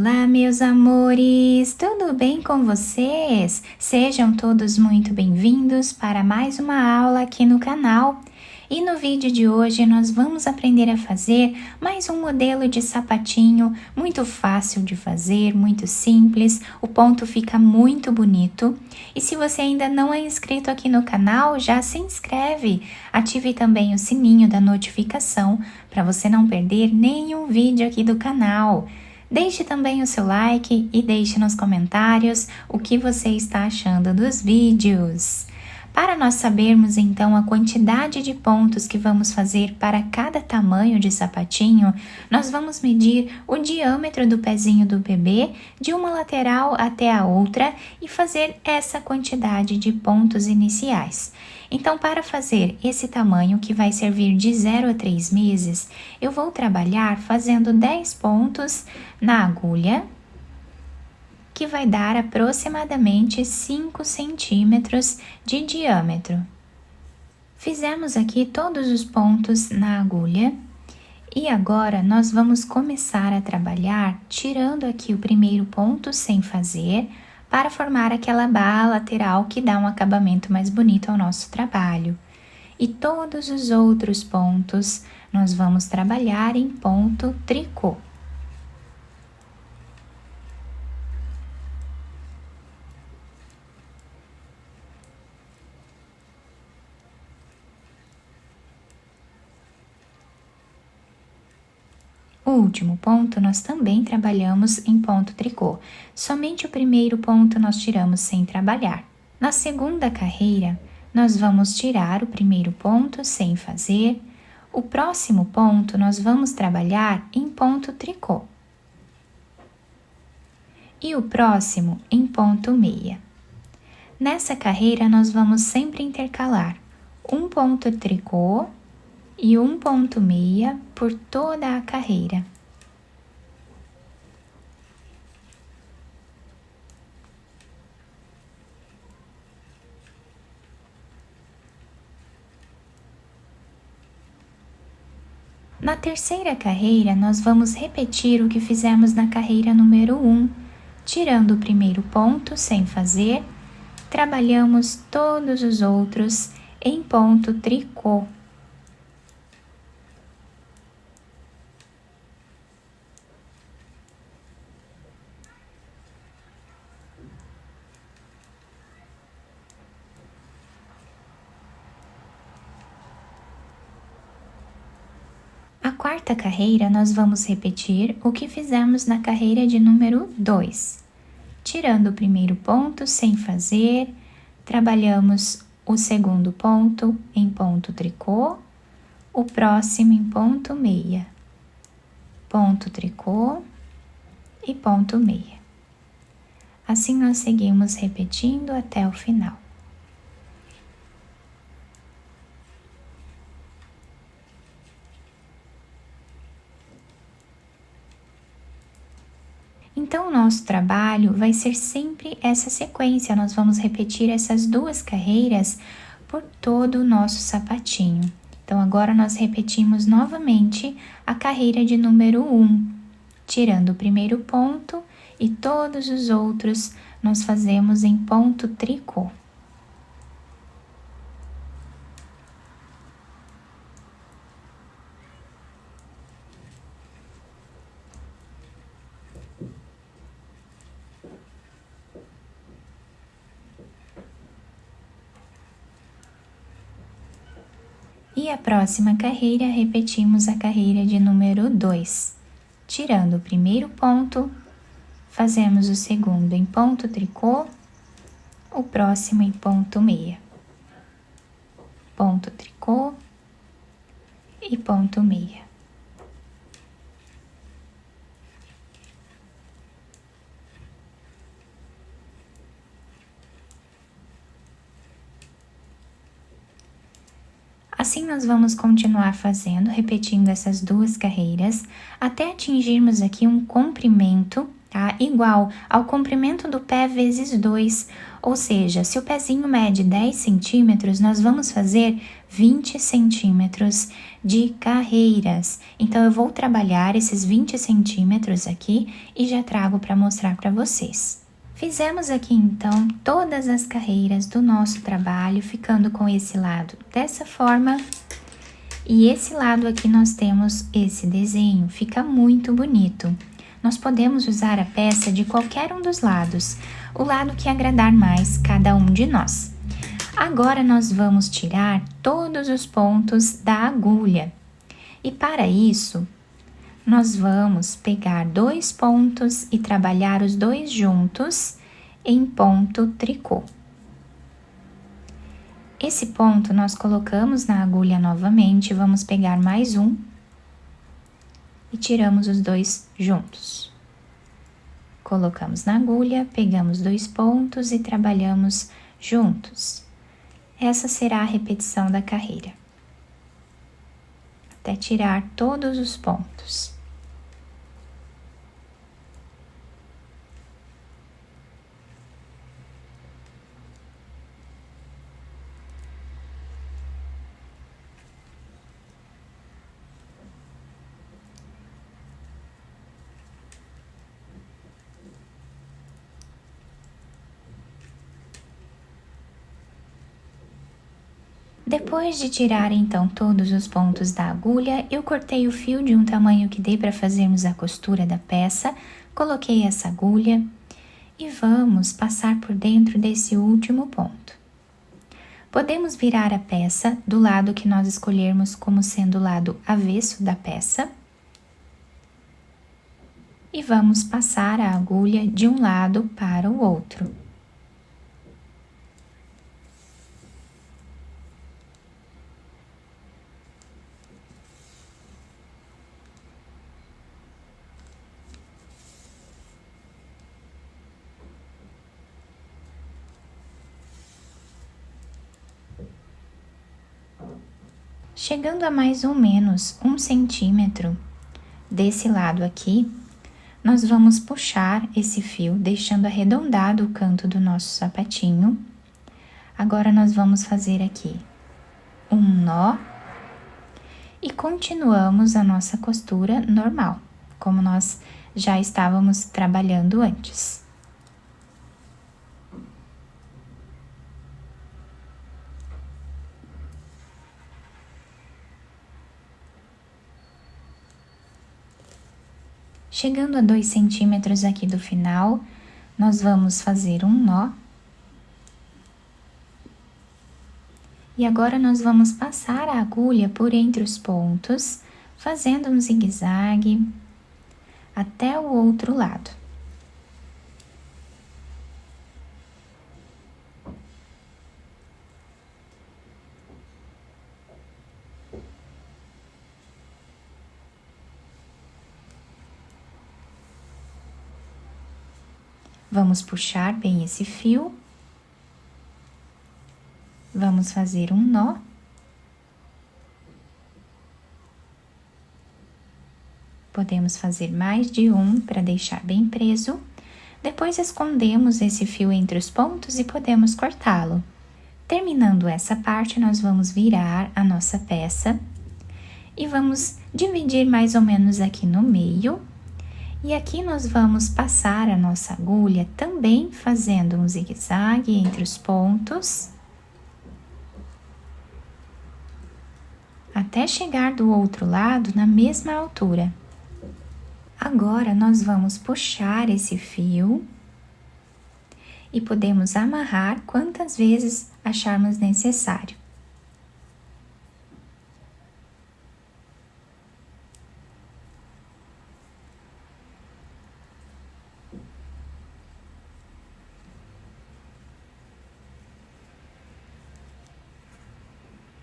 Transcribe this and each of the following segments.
Olá, meus amores! Tudo bem com vocês? Sejam todos muito bem-vindos para mais uma aula aqui no canal. E no vídeo de hoje nós vamos aprender a fazer mais um modelo de sapatinho muito fácil de fazer, muito simples, o ponto fica muito bonito. E se você ainda não é inscrito aqui no canal, já se inscreve, ative também o sininho da notificação para você não perder nenhum vídeo aqui do canal. Deixe também o seu like e deixe nos comentários o que você está achando dos vídeos. Para nós sabermos então a quantidade de pontos que vamos fazer para cada tamanho de sapatinho, nós vamos medir o diâmetro do pezinho do bebê de uma lateral até a outra e fazer essa quantidade de pontos iniciais. Então, para fazer esse tamanho que vai servir de 0 a 3 meses, eu vou trabalhar fazendo 10 pontos na agulha, que vai dar aproximadamente 5 centímetros de diâmetro. Fizemos aqui todos os pontos na agulha e agora nós vamos começar a trabalhar tirando aqui o primeiro ponto sem fazer para formar aquela barra lateral que dá um acabamento mais bonito ao nosso trabalho. E todos os outros pontos nós vamos trabalhar em ponto tricô. O último ponto nós também trabalhamos em ponto tricô, somente o primeiro ponto nós tiramos sem trabalhar. Na segunda carreira, nós vamos tirar o primeiro ponto sem fazer, o próximo ponto nós vamos trabalhar em ponto tricô. E o próximo em ponto meia. Nessa carreira nós vamos sempre intercalar um ponto tricô e um ponto meia por toda a carreira. Na terceira carreira, nós vamos repetir o que fizemos na carreira número 1, tirando o primeiro ponto sem fazer, trabalhamos todos os outros em ponto tricô. A quarta carreira, nós vamos repetir o que fizemos na carreira de número 2. Tirando o primeiro ponto sem fazer, trabalhamos o segundo ponto em ponto tricô, o próximo em ponto meia, ponto tricô e ponto meia. Assim nós seguimos repetindo até o final. Então, o nosso trabalho vai ser sempre essa sequência, nós vamos repetir essas duas carreiras por todo o nosso sapatinho. Então, agora nós repetimos novamente a carreira de número 1, tirando o primeiro ponto e todos os outros nós fazemos em ponto tricô. E a próxima carreira, repetimos a carreira de número 2. Tirando o primeiro ponto, fazemos o segundo em ponto tricô, o próximo em ponto meia. Ponto tricô e ponto meia. Assim, nós vamos continuar fazendo, repetindo essas duas carreiras, até atingirmos aqui um comprimento tá? Igual ao comprimento do pé vezes 2, ou seja, se o pezinho mede 10 centímetros, nós vamos fazer 20 centímetros de carreiras. Então, eu vou trabalhar esses 20 centímetros aqui e já trago para mostrar para vocês. Fizemos aqui, então, todas as carreiras do nosso trabalho, ficando com esse lado dessa forma. E esse lado aqui nós temos esse desenho, fica muito bonito. Nós podemos usar a peça de qualquer um dos lados, o lado que agradar mais cada um de nós. Agora nós vamos tirar todos os pontos da agulha. E para isso, nós vamos pegar 2 pontos e trabalhar os 2 juntos em ponto tricô. Esse ponto nós colocamos na agulha novamente, vamos pegar mais um e tiramos os 2 juntos. Colocamos na agulha, pegamos 2 pontos e trabalhamos juntos. Essa será a repetição da carreira, até tirar todos os pontos. Depois de tirar então todos os pontos da agulha, eu cortei o fio de um tamanho que dê para fazermos a costura da peça, coloquei essa agulha e vamos passar por dentro desse último ponto. Podemos virar a peça do lado que nós escolhermos como sendo o lado avesso da peça e vamos passar a agulha de um lado para o outro. Chegando a mais ou menos 1 centímetro desse lado aqui, nós vamos puxar esse fio, deixando arredondado o canto do nosso sapatinho. Agora, nós vamos fazer aqui um nó e continuamos a nossa costura normal, como nós já estávamos trabalhando antes. Chegando a 2 centímetros aqui do final, nós vamos fazer um nó. E agora nós vamos passar a agulha por entre os pontos, fazendo um zigue-zague até o outro lado. Vamos puxar bem esse fio, vamos fazer um nó. Podemos fazer mais de um para deixar bem preso. Depois escondemos esse fio entre os pontos e podemos cortá-lo. Terminando essa parte, nós vamos virar a nossa peça e vamos dividir mais ou menos aqui no meio. E aqui nós vamos passar a nossa agulha também fazendo um zigue-zague entre os pontos, até chegar do outro lado na mesma altura. Agora, nós vamos puxar esse fio e podemos amarrar quantas vezes acharmos necessário.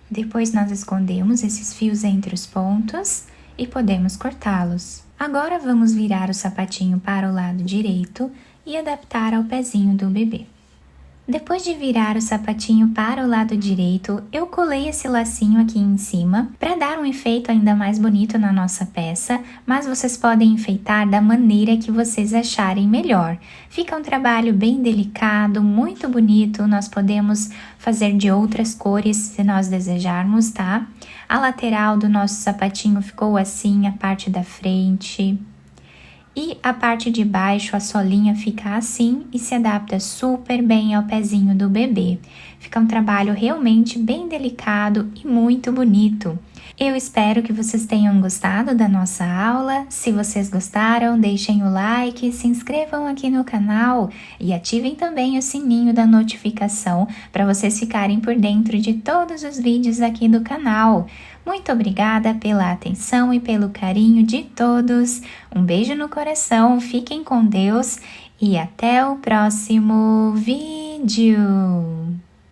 Depois, nós escondemos esses fios entre os pontos e podemos cortá-los. Agora, vamos virar o sapatinho para o lado direito e adaptar ao pezinho do bebê. Depois de virar o sapatinho para o lado direito, eu colei esse lacinho aqui em cima para dar um efeito ainda mais bonito na nossa peça, mas vocês podem enfeitar da maneira que vocês acharem melhor. Fica um trabalho bem delicado, muito bonito, nós podemos fazer de outras cores se nós desejarmos, tá? A lateral do nosso sapatinho ficou assim, a parte da frente. E a parte de baixo, a solinha fica assim e se adapta super bem ao pezinho do bebê. Fica um trabalho realmente bem delicado e muito bonito. Eu espero que vocês tenham gostado da nossa aula. Se vocês gostaram, deixem o like, se inscrevam aqui no canal e ativem também o sininho da notificação para vocês ficarem por dentro de todos os vídeos aqui do canal. Muito obrigada pela atenção e pelo carinho de todos. Um beijo no coração, fiquem com Deus e até o próximo vídeo.